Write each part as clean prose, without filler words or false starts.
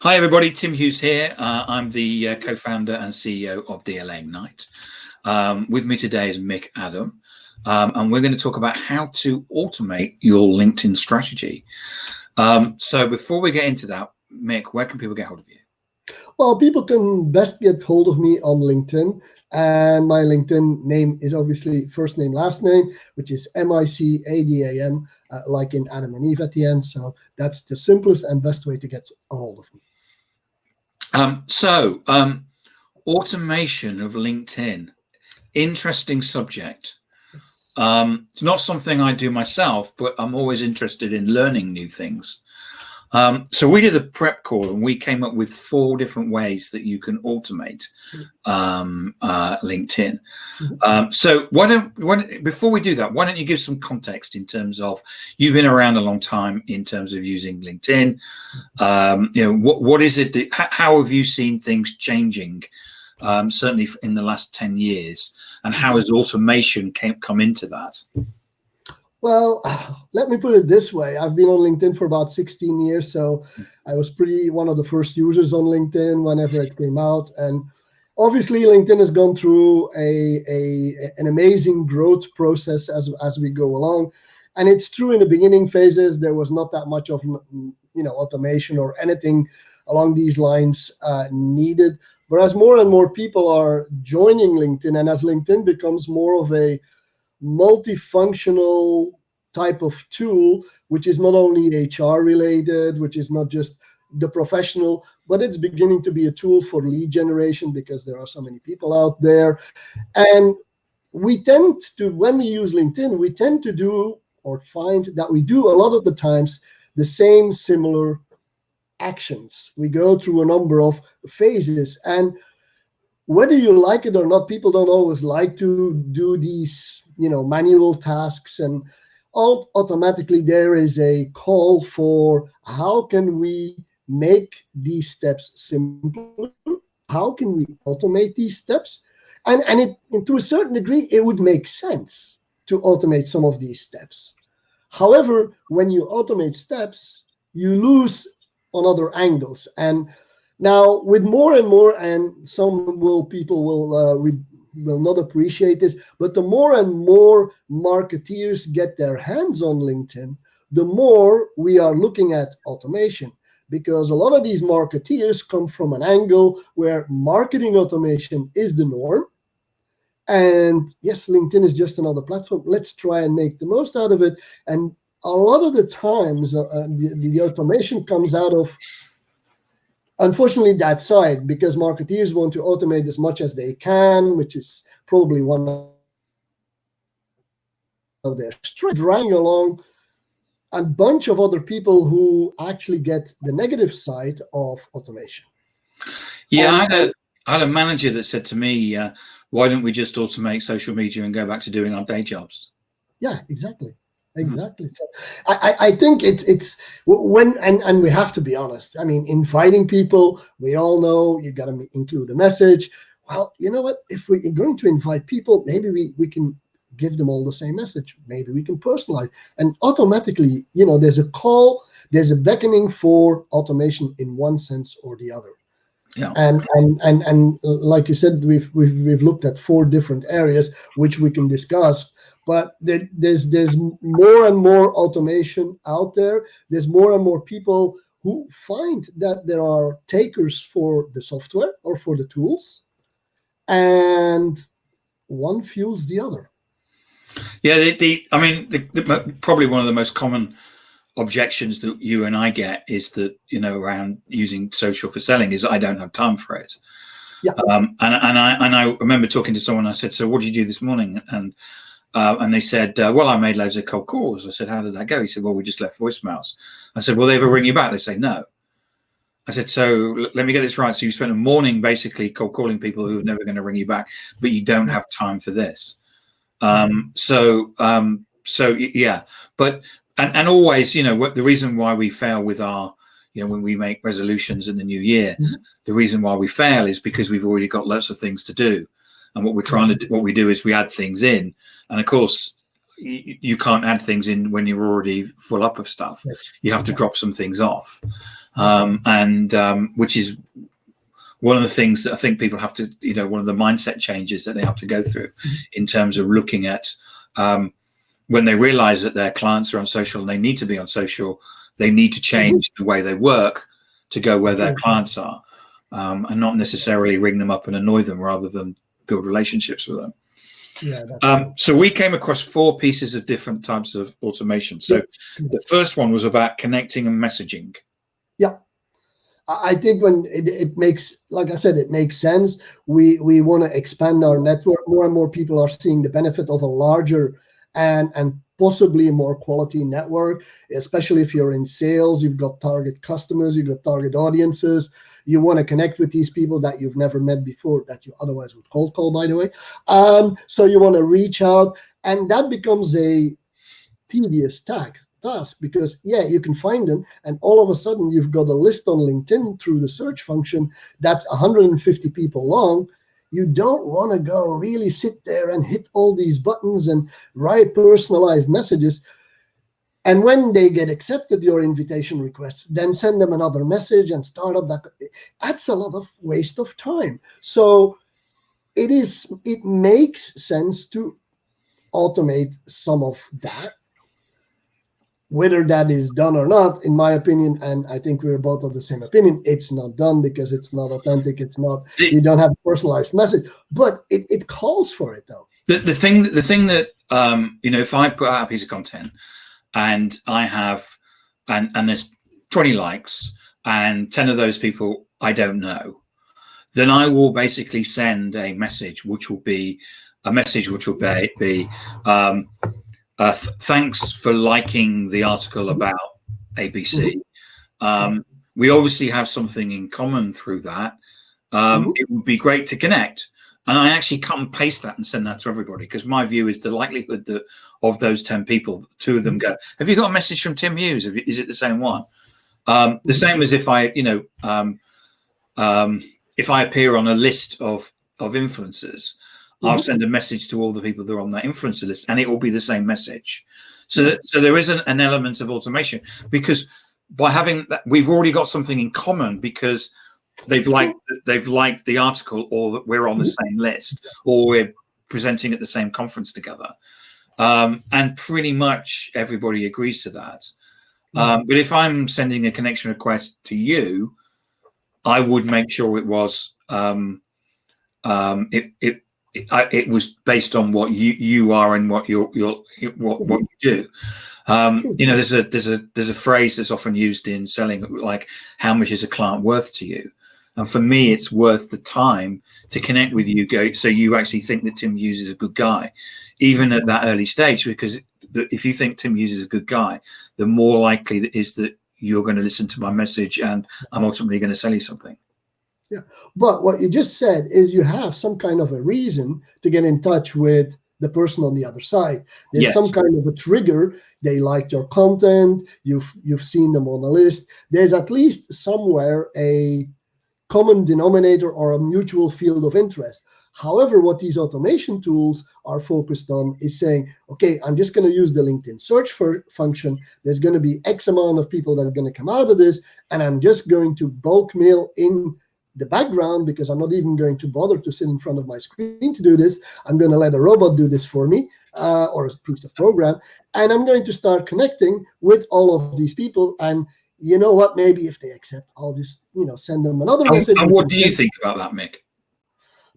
Hi everybody, Tim Hughes here. I'm the co-founder and CEO of DLA Ignite. With me today is Mick Adam, and we're going to talk about how to automate your LinkedIn strategy. So before we get into that, Mick, where can people get hold of you? Well, people can best get hold of me on LinkedIn, and my LinkedIn name is obviously first name, last name, which is M-I-C-A-D-A-M, like in Adam and Eve at the end. So that's the simplest and best way to get a hold of me. Automation of LinkedIn, interesting subject. It's not something I do myself, but I'm always interested in learning new things. So we did a prep call and we came up with 4 different ways that you can automate LinkedIn. So before we do that, why don't you give some context in terms of, you've been around a long time in terms of using LinkedIn. What is it how have you seen things changing, certainly in the last 10 years, and how has automation come into that? Well, let me put it this way. I've been on LinkedIn for about 16 years, so I was one of the first users on LinkedIn whenever it came out. And obviously, LinkedIn has gone through an amazing growth process as we go along. And it's true, in the beginning phases, there was not that much of automation or anything along these lines needed. But as more and more people are joining LinkedIn, and as LinkedIn becomes more of a multifunctional type of tool, which is not only HR related, which is not just the professional, but it's beginning to be a tool for lead generation because there are so many people out there. And we tend to, when we use LinkedIn, we tend to do or find that we do a lot of the times the same similar actions. We go through a number of phases, and whether you like it or not, people don't always like to do these, manual tasks, and automatically there is a call for how can we make these steps simpler? How can we automate these steps? And to a certain degree, it would make sense to automate some of these steps. However, when you automate steps, you lose on other angles. And now, with more and more, and people will not appreciate this, but the more and more marketeers get their hands on LinkedIn, the more we are looking at automation, because a lot of these marketeers come from an angle where marketing automation is the norm. And yes, LinkedIn is just another platform. Let's try and make the most out of it. And a lot of the times, the automation comes out of, unfortunately, that side, because marketeers want to automate as much as they can, which is probably one of their strengths, dragging along a bunch of other people who actually get the negative side of automation. Yeah, I had a manager that said to me, why don't we just automate social media and go back to doing our day jobs? Yeah, exactly. Exactly. So I think it's when, and we have to be honest. I mean, inviting people, we all know you got to include a message. Well, you know what? If we're going to invite people, maybe we can give them all the same message. Maybe we can personalize, and automatically, there's a call, there's a beckoning for automation in one sense or the other. Yeah. And like you said, we've looked at 4 different areas which we can discuss. But there's more and more automation out there. There's more and more people who find that there are takers for the software or for the tools, and one fuels the other. Yeah, probably one of the most common objections that you and I get is that, around using social for selling, is I don't have time for it. Yeah. And I remember talking to someone. I said, so what did you do this morning? And they said, well, I made loads of cold calls. I said, how did that go? He said, well, we just left voicemails. I said, will they ever ring you back? They say, no. I said, so let me get this right. So you spent a morning basically cold calling people who are never going to ring you back, but you don't have time for this. So yeah, but, and always, the reason why we fail with our, when we make resolutions in the new year, the reason why we fail is because we've already got lots of things to do. And what we're trying to do, what we do is we add things in. And of course, you can't add things in when you're already full up of stuff. You have to drop some things off. which is one of the things that I think people have to, one of the mindset changes that they have to go through in terms of looking at when they realize that their clients are on social and they need to be on social, they need to change the way they work to go where their clients are, and not necessarily ring them up and annoy them rather than build relationships with them. So we came across 4 pieces of different types of automation. So the first one was about connecting and messaging. Yeah. I think when it makes, like I said, it makes sense. We want to expand our network. More and more people are seeing the benefit of a larger and possibly a more quality network, especially if you're in sales, you've got target customers, you've got target audiences. You want to connect with these people that you've never met before, that you otherwise would cold call, by the way. So you want to reach out, and that becomes a tedious task because you can find them, and all of a sudden you've got a list on LinkedIn through the search function that's 150 people long. You don't want to go really sit there and hit all these buttons and write personalized messages. And when they get accepted, your invitation requests, then send them another message and start up that. That's a lot of waste of time. So it makes sense to automate some of that. Whether that is done or not, in my opinion, and I think we're both of the same opinion, it's not done because it's not authentic. It's not, you don't have a personalized message, but it calls for it though. The thing that, if I put out a piece of content and I have, and there's 20 likes and 10 of those people I don't know, then I will basically send a message, which will be thanks for liking the article about ABC. We obviously have something in common through that. It would be great to connect. And I actually cut and paste that and send that to everybody, because my view is the likelihood that of those 10 people, 2 of them go, have you got a message from Tim Hughes? Is it the same one? The same as if I, if I appear on a list of influencers, I'll send a message to all the people that are on that influencer list, and it will be the same message. So there is an element of automation, because by having that, we've already got something in common, because they've liked the article, or that we're on the same list, or we're presenting at the same conference together, and pretty much everybody agrees to that. But if I'm sending a connection request to you, I would make sure it was it was based on what you are and what you do. There's a phrase that's often used in selling, like, how much is a client worth to you? And for me, it's worth the time to connect with you, so you actually think that Tim Hughes is a good guy, even at that early stage, because if you think Tim Hughes is a good guy, the more likely it is that you're going to listen to my message and I'm ultimately going to sell you something. Yeah, but what you just said is you have some kind of a reason to get in touch with the person on the other side. There's some kind of a trigger. They liked your content. You've seen them on the list. There's at least somewhere a common denominator or a mutual field of interest. However, what these automation tools are focused on is saying, okay, I'm just going to use the LinkedIn search function. There's going to be X amount of people that are going to come out of this, and I'm just going to bulk mail in the background, because I'm not even going to bother to sit in front of my screen to do this. I'm going to let a robot do this for me, or a piece of program, and I'm going to start connecting with all of these people. And you know what? Maybe if they accept, I'll just send them another message. And what do you think about that, Mick?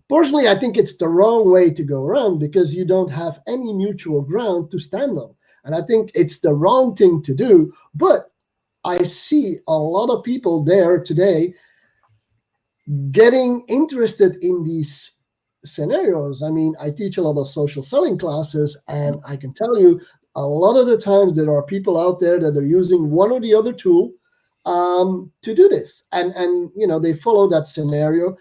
Personally, I think it's the wrong way to go around, because you don't have any mutual ground to stand on, and I think it's the wrong thing to do. But I see a lot of people there today getting interested in these scenarios. I mean, I teach a lot of social selling classes, and I can tell you a lot of the times there are people out there that are using one or the other tool to do this, and they follow that scenario,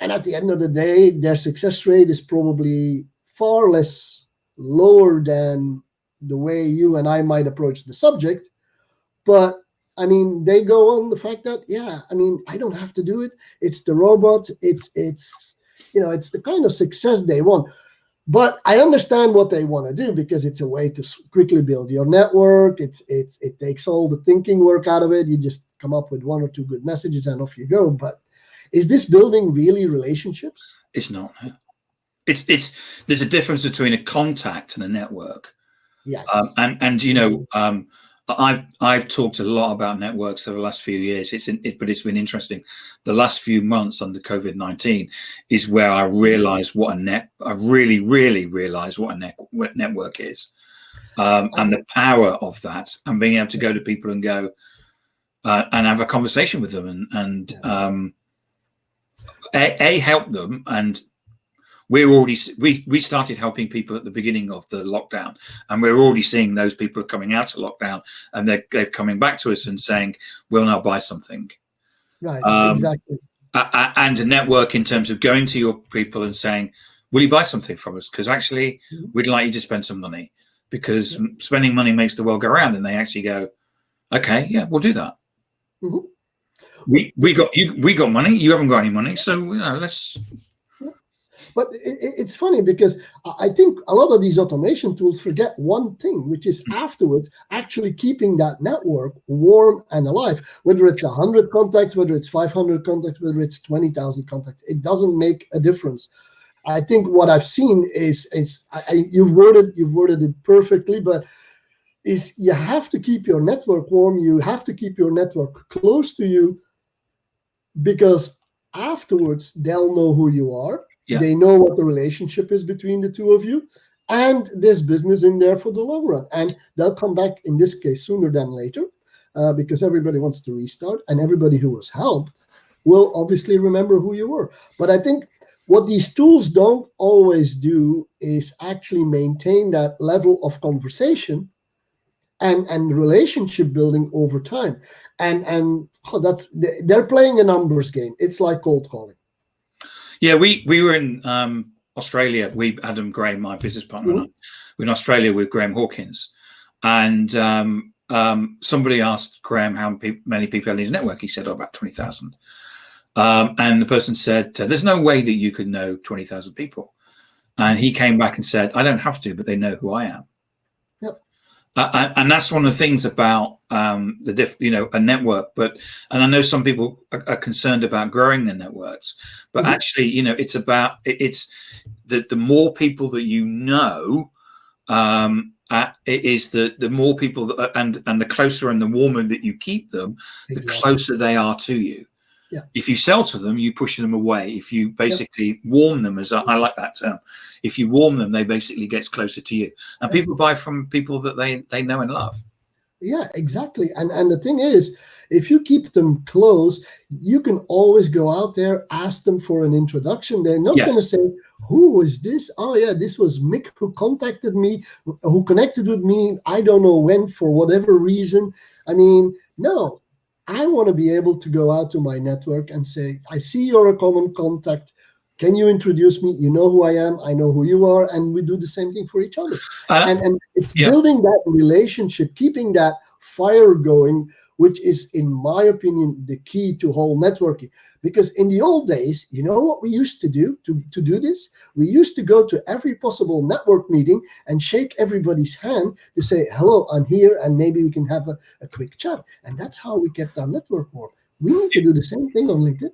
and at the end of the day, their success rate is probably far less lower than the way you and I might approach the subject. But I mean, they go on the fact that, I don't have to do it. It's the robot. It's the kind of success they want. But I understand what they want to do, because it's a way to quickly build your network. It takes all the thinking work out of it. You just come up with one or two good messages and off you go. But is this building really relationships? It's not. It's there's a difference between a contact and a network. Yes. And you know, I've talked a lot about networks over the last few years. But it's been interesting. The last few months under COVID-19 is where I realized I really realized what a network is, and the power of that, and being able to go to people and go and have a conversation with them, and help them. And we started helping people at the beginning of the lockdown, and we're already seeing those people coming out of lockdown, and they're coming back to us and saying, we'll now buy something. Right, exactly. And a network in terms of going to your people and saying, will you buy something from us? Because actually, we'd like you to spend some money, because spending money makes the world go round. And they actually go, okay, yeah, we'll do that. We got money. You haven't got any money, so let's. But it's funny, because I think a lot of these automation tools forget one thing, which is afterwards actually keeping that network warm and alive. Whether it's 100 contacts, whether it's 500 contacts, whether it's 20,000 contacts, it doesn't make a difference. I think what I've seen is you've worded it perfectly, but is you have to keep your network warm. You have to keep your network close to you, because afterwards they'll know who you are. Yeah. They know what the relationship is between the two of you, and there's business in there for the long run. And they'll come back, in this case, sooner than later, because everybody wants to restart, and everybody who was helped will obviously remember who you were. But I think what these tools don't always do is actually maintain that level of conversation and relationship building over time. And they're playing a numbers game. It's like cold calling. Yeah, we were in Australia. Adam Graham, my business partner, and I were in Australia with Graham Hawkins, and somebody asked Graham how many people had in his network. He said, about 20,000. And the person said, there's no way that you could know 20,000 people. And he came back and said, I don't have to, but they know who I am. And that's one of the things about a network. And I know some people are concerned about growing their networks, but actually, it's the more people that you know, it is the more people and the closer and the warmer that you keep them, the closer they are to you. Yeah. If you sell to them, you push them away. If you basically warm them, as I like that term, if you warm them, they basically get closer to you. And people buy from people that they know and love. Yeah, exactly. And the thing is, if you keep them close, you can always go out there, ask them for an introduction. They're not going to say, who is this? Oh, yeah, this was Mick who contacted me, who connected with me. I don't know when, for whatever reason. I mean, no. I want to be able to go out to my network and say, I see you're a common contact. Can you introduce me? You know who I am. I know who you are. And we do the same thing for each other. And it's building that relationship, keeping that fire going, which is, in my opinion, the key to whole networking. Because in the old days, you know what we used to do to do this? We used to go to every possible network meeting and shake everybody's hand to say, hello, I'm here, and maybe we can have a quick chat. And that's how we kept our network warm. We need to do the same thing on LinkedIn.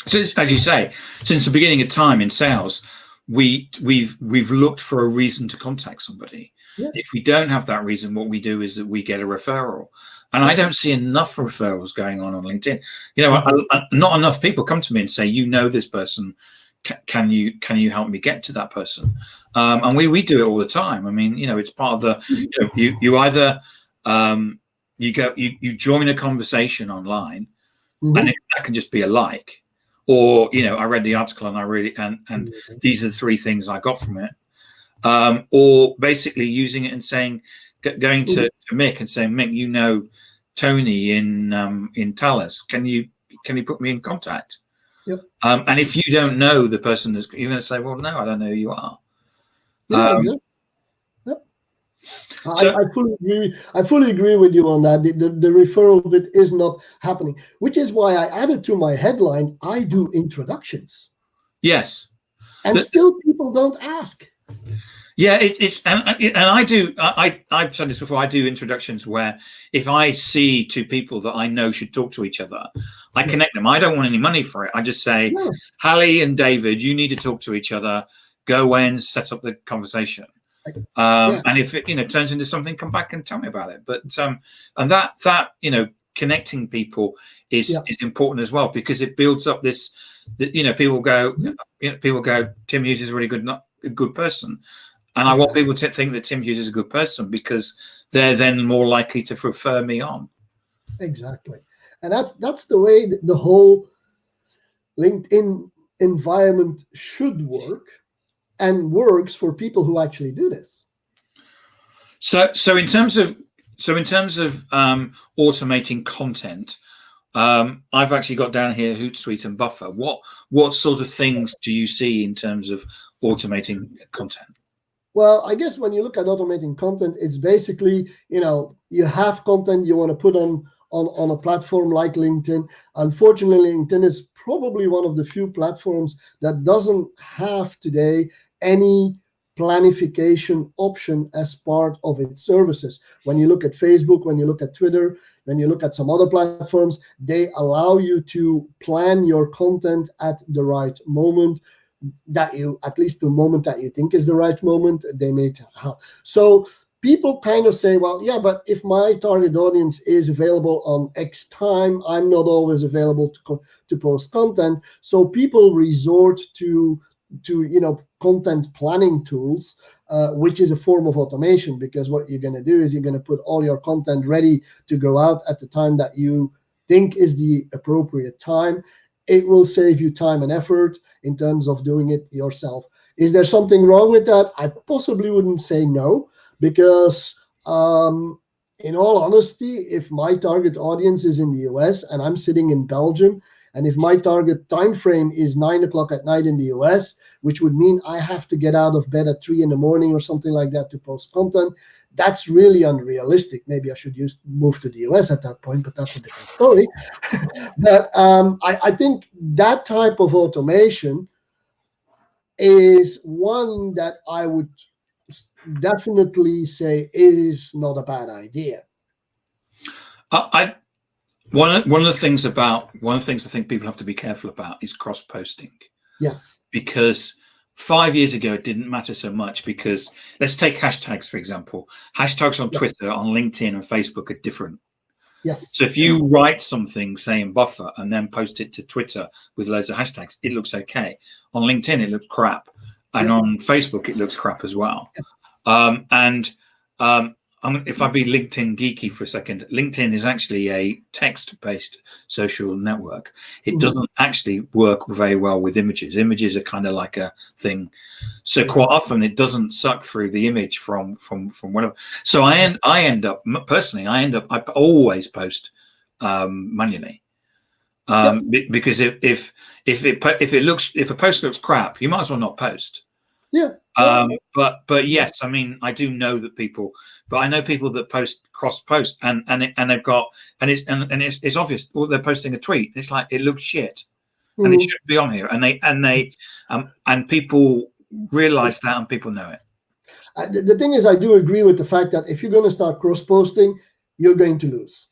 So, as you say, since the beginning of time in sales, we've looked for a reason to contact somebody. Yeah. If we don't have that reason, what we do is that we get a referral. And I don't see enough referrals going on LinkedIn. Not enough people come to me and say, this person, can you help me get to that person? And we do it all the time. I mean, it's part of the, you either you join a conversation online, and that can just be a like, or I read the article and I really and these are the three things I got from it, or basically using it and saying, going to Mick and saying, Mick, Tony in Tallis, can you put me in contact? Yep. And if you don't know the person, you're going to say, well, no, I don't know who you are. Exactly. Yep. So, I fully agree with you on that. The referral bit is not happening, which is why I added to my headline, I do introductions. Yes. And still people don't ask. Yeah, it's and I do. I've said this before. I do introductions where if I see two people that I know should talk to each other, I connect them. I don't want any money for it. I just say, Hallie and David, you need to talk to each other. Go away and set up the conversation. And if it turns into something, come back and tell me about it. But and that connecting people is important as well, because it builds up this. People go, Tim Hughes is a really good person. And I want people to think that Tim Hughes is a good person, because they're then more likely to refer me on. Exactly. And that's the way the whole LinkedIn environment should work, and works for people who actually do this. So in terms of automating content, I've actually got down here Hootsuite and Buffer. What sort of things do you see in terms of automating content? Well, I guess when you look at automating content, it's basically, you have content you want to put on a platform like LinkedIn. Unfortunately, LinkedIn is probably one of the few platforms that doesn't have today any planification option as part of its services. When you look at Facebook, when you look at Twitter, when you look at some other platforms, they allow you to plan your content at the right moment, at least the moment that you think is the right moment, they may help. So people kind of say, well, yeah, but if my target audience is available on X time, I'm not always available to post content. So people resort to content planning tools, which is a form of automation, because what you're going to do is you're going to put all your content ready to go out at the time that you think is the appropriate time. It will save you time and effort in terms of doing it yourself. Is there something wrong with that? I possibly wouldn't say no, because in all honesty, if my target audience is in the US and I'm sitting in Belgium, and if my target time frame is 9 o'clock at night in the US, which would mean I have to get out of bed at 3 in the morning or something like that to post content, that's really unrealistic. Maybe I should move to the US at that point, but that's a different story. But I think that type of automation is one that I would definitely say is not a bad idea. One of the things I think people have to be careful about is cross-posting. Yes. Because 5 years ago, it didn't matter so much, because let's take hashtags, for example. Hashtags on Twitter, on LinkedIn and Facebook are different. Yes. So if you write something, say in Buffer, and then post it to Twitter with loads of hashtags, it looks okay. On LinkedIn, it looks crap. And on Facebook, it looks crap as well. If I be LinkedIn geeky for a second, LinkedIn is actually a text-based social network. It doesn't actually work very well with images. Images are kind of like a thing. So quite often it doesn't suck through the image from whatever. So I always post manually. Because if a post looks crap, you might as well not post. But yes, I mean, I do know that I know people that cross-post, and it's obvious. Well, they're posting a tweet. It's like, it looks shit, and it shouldn't be on here. And people realize that, and people know it. The thing is, I do agree with the fact that if you're going to start cross-posting, you're going to lose.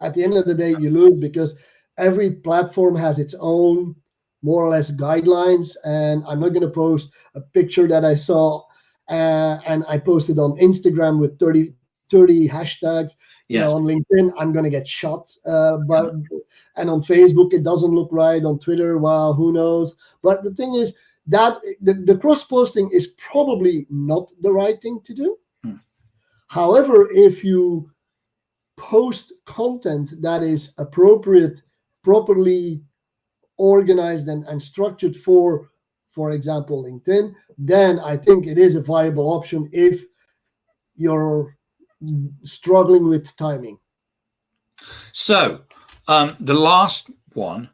At the end of the day, you lose, because every platform has its own more or less guidelines, and I'm not going to post a picture that I saw and I posted on Instagram with 30 hashtags. On LinkedIn, I'm going to get shot. And on Facebook, it doesn't look right. On Twitter, well, who knows? But the thing is that the cross-posting is probably not the right thing to do. However, if you post content that is appropriate, properly organized and structured for example, LinkedIn, then I think it is a viable option if you're struggling with timing. So the last one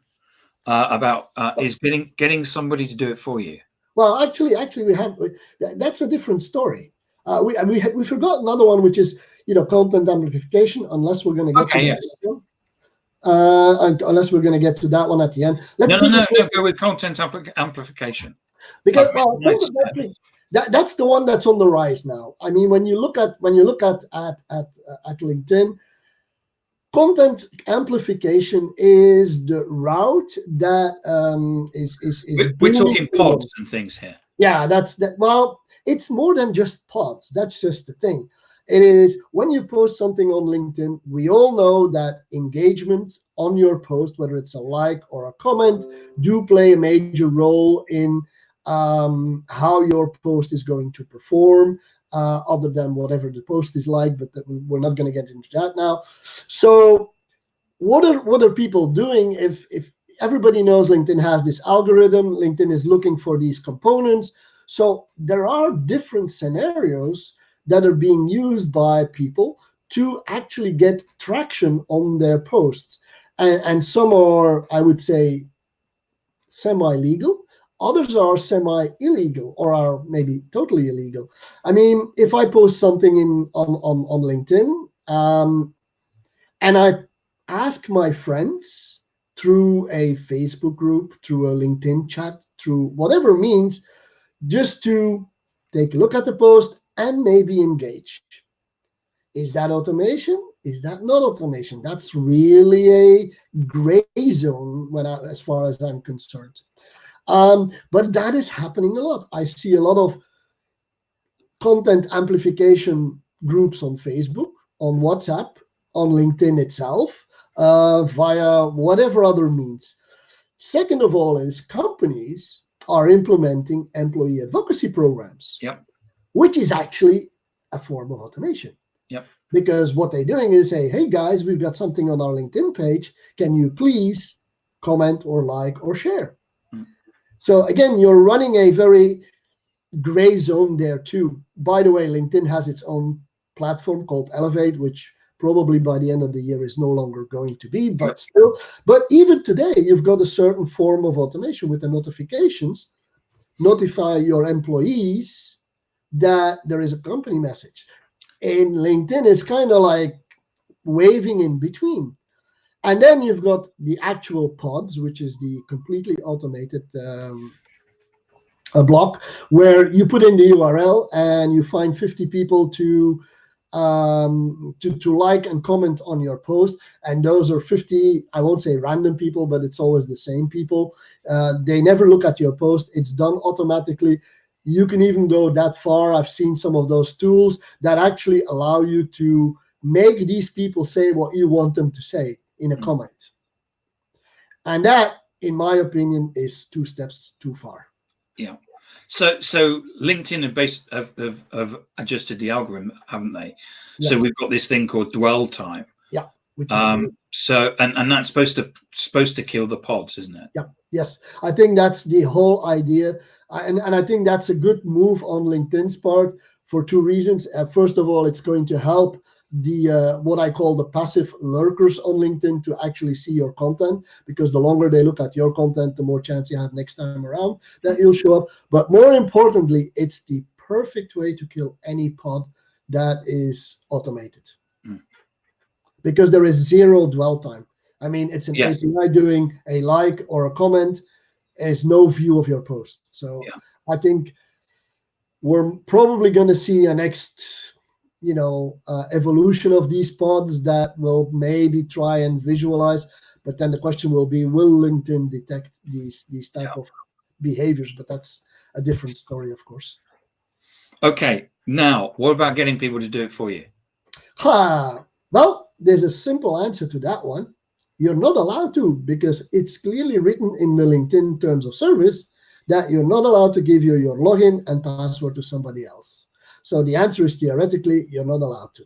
is getting somebody to do it for you. Well, actually, that's a different story. We forgot another one, which is content amplification. Unless we're going to get to that one. Unless we're going to get to that one at the end. No, go with content amplification. Because that's the one that's on the rise now. I mean, when you look at LinkedIn, content amplification is the route that is We're booming. talking pods and things here. Yeah, that's that. Well, it's more than just pods. That's just the thing. It is when you post something on LinkedIn, we all know that engagement on your post, whether it's a like or a comment, do play a major role in how your post is going to perform, other than whatever the post is like, but we're not going to get into that now. So what are people doing? If everybody knows LinkedIn has this algorithm, LinkedIn is looking for these components. So there are different scenarios that are being used by people to actually get traction on their posts. And some are, I would say, semi-legal. Others are semi-illegal or are maybe totally illegal. I mean, if I post something on LinkedIn, and I ask my friends through a Facebook group, through a LinkedIn chat, through whatever means, just to take a look at the post and maybe engage. Is that automation? Is that not automation? That's really a gray zone as far as I'm concerned. But that is happening a lot. I see a lot of content amplification groups on Facebook, on WhatsApp, on LinkedIn itself, via whatever other means. Second of all is companies are implementing employee advocacy programs, Yep. which is actually a form of automation. Yep. Because what they're doing is say, hey guys, we've got something on our LinkedIn page. Can you please comment or like or share? So again, you're running a very gray zone there too. By the way, LinkedIn has its own platform called Elevate, which probably by the end of the year is no longer going to be, but still. But even today, you've got a certain form of automation with the notifications. Notify your employees that there is a company message. And LinkedIn is kind of like waving in between. And then you've got the actual pods, which is the completely automated block, where you put in the URL and you find 50 people to like and comment on your post. And those are 50, I won't say random people, but it's always the same people. They never look at your post. It's done automatically. You can even go that far. I've seen some of those tools that actually allow you to make these people say what you want them to say in a comment. And that, in my opinion, is 2 steps too far. Yeah. So LinkedIn have adjusted the algorithm, haven't they? Yes. So we've got this thing called dwell time. Yeah. So and that's supposed to kill the pods, isn't it? Yeah. Yes. I think that's the whole idea. And I think that's a good move on LinkedIn's part for 2 reasons. First of all, it's going to help the what I call the passive lurkers on LinkedIn to actually see your content, because the longer they look at your content, the more chance you have next time around that you'll show up. But more importantly, it's the perfect way to kill any pod that is automated, because there is 0 dwell time. I mean, it's an API doing a like or a comment. Is no view of your post. So I think we're probably going to see a next evolution of these pods that will maybe try and visualize, but then the question will be, will LinkedIn detect these type of behaviors? But that's a different story, of course. Okay, now what about getting people to do it for you? Well, there's a simple answer to that one. You're not allowed to, because it's clearly written in the LinkedIn terms of service that you're not allowed to give your login and password to somebody else. So the answer is, theoretically, you're not allowed to.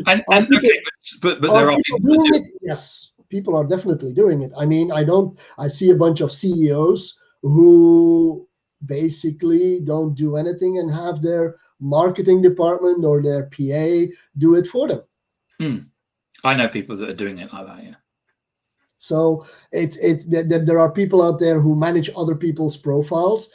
But there are people doing it. Yes, people are definitely doing it. I mean, I see a bunch of CEOs who basically don't do anything and have their marketing department or their PA do it for them. I know people that are doing it like that, yeah. So there are people out there who manage other people's profiles,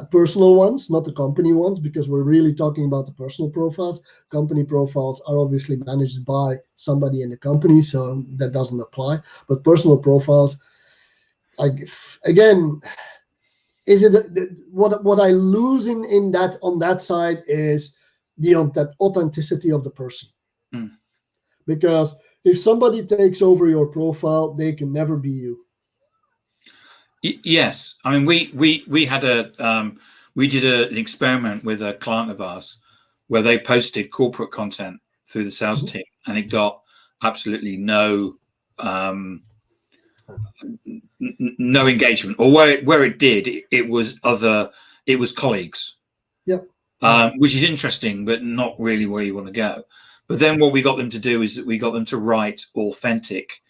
personal ones, not the company ones, because we're really talking about the personal profiles. Company profiles are obviously managed by somebody in the company, so that doesn't apply. But personal profiles, again, is it what I lose in that on that side is that authenticity of the person. Because if somebody takes over your profile, they can never be you. Yes, I mean we had we did an experiment with a client of ours where they posted corporate content through the sales team, and it got absolutely no engagement, or where it did, it was colleagues. Yeah. Which is interesting, but not really where you want to go. But then what we got them to do is that we got them to write authentic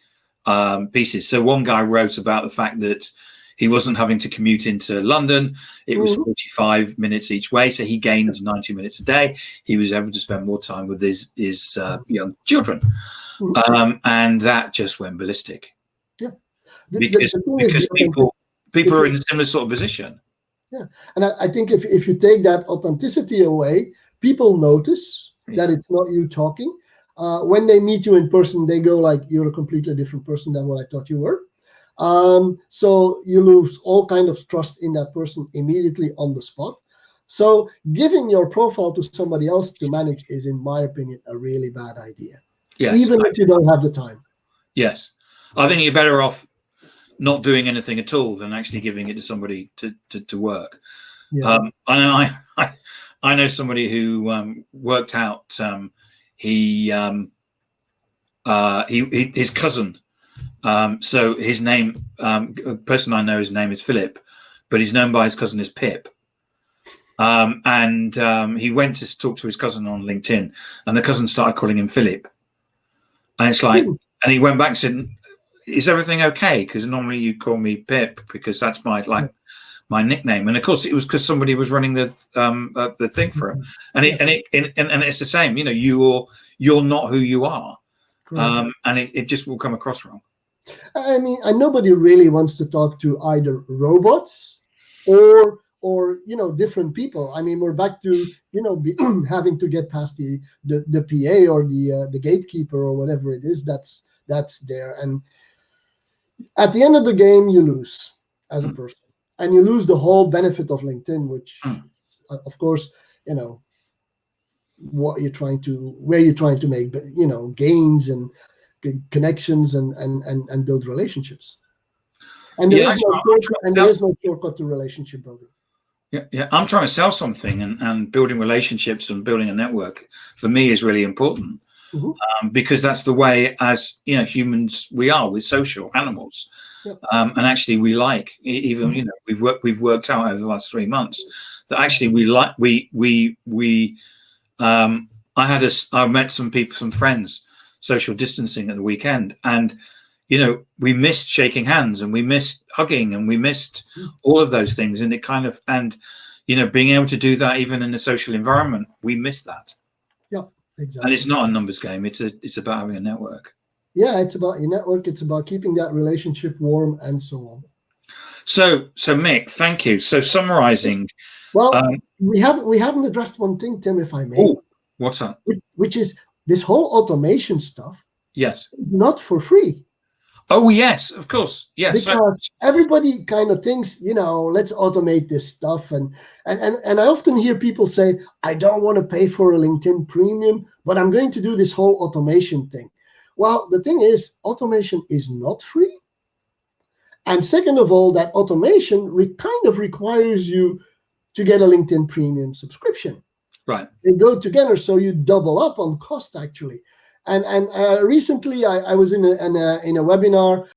pieces. So one guy wrote about the fact that he wasn't having to commute into London. It was 45 minutes each way, so he gained 90 minutes a day. He was able to spend more time with his young children, and that just went ballistic. Yeah, because people are in a similar sort of position. Yeah, and I think if you take that authenticity away, people notice that it's not you talking. When they meet you in person, they go like, "You're a completely different person than what I thought you were." So you lose all kind of trust in that person immediately on the spot. So giving your profile to somebody else to manage is, in my opinion, a really bad idea. Yes, even if you don't have the time. Yes, I think you're better off not doing anything at all than actually giving it to somebody to work. Yeah. I know somebody who worked out. His cousin. So his name, a person I know, his name is Philip, but he's known by his cousin as Pip. And he went to talk to his cousin on LinkedIn, and the cousin started calling him Philip. And it's like, and he went back and said, "Is everything okay? Because normally you call me Pip because that's my nickname." And of course, it was because somebody was running the thing for him. And it's the same. You know, you're not who you are, and it just will come across wrong. I mean, and nobody really wants to talk to either robots or different people. I mean, we're back to having to get past the PA or the gatekeeper or whatever it is that's there. And at the end of the game, you lose as a person, and you lose the whole benefit of LinkedIn, which, of course, where you're trying to make, gains and connections and build relationships. And there is no shortcut to relationship building. Yeah. I'm trying to sell something, and building relationships and building a network for me is really important. Because that's the way, as humans, we are. We're social animals, and actually we like, even we've worked out over the last 3 months that actually I met some friends social distancing at the weekend, and we missed shaking hands, and we missed hugging, and we missed all of those things, and it kind of, and being able to do that even in a social environment, we missed that. Exactly. And it's not a numbers game. It's about having a network. Yeah, it's about your network. It's about keeping that relationship warm and so on. So Mick, thank you. So summarizing, well, we haven't addressed one thing, Tim, if I may. Oh, what's that? Which is this whole automation stuff. Yes. Is not for free. Oh yes, of course. Yes. Because everybody kind of thinks, let's automate this stuff, and I often hear people say, "I don't want to pay for a LinkedIn premium, but I'm going to do this whole automation thing." Well, the thing is, automation is not free. And second of all, that automation kind of requires you to get a LinkedIn premium subscription. Right. They go together, so you double up on cost actually. And recently I was in a webinar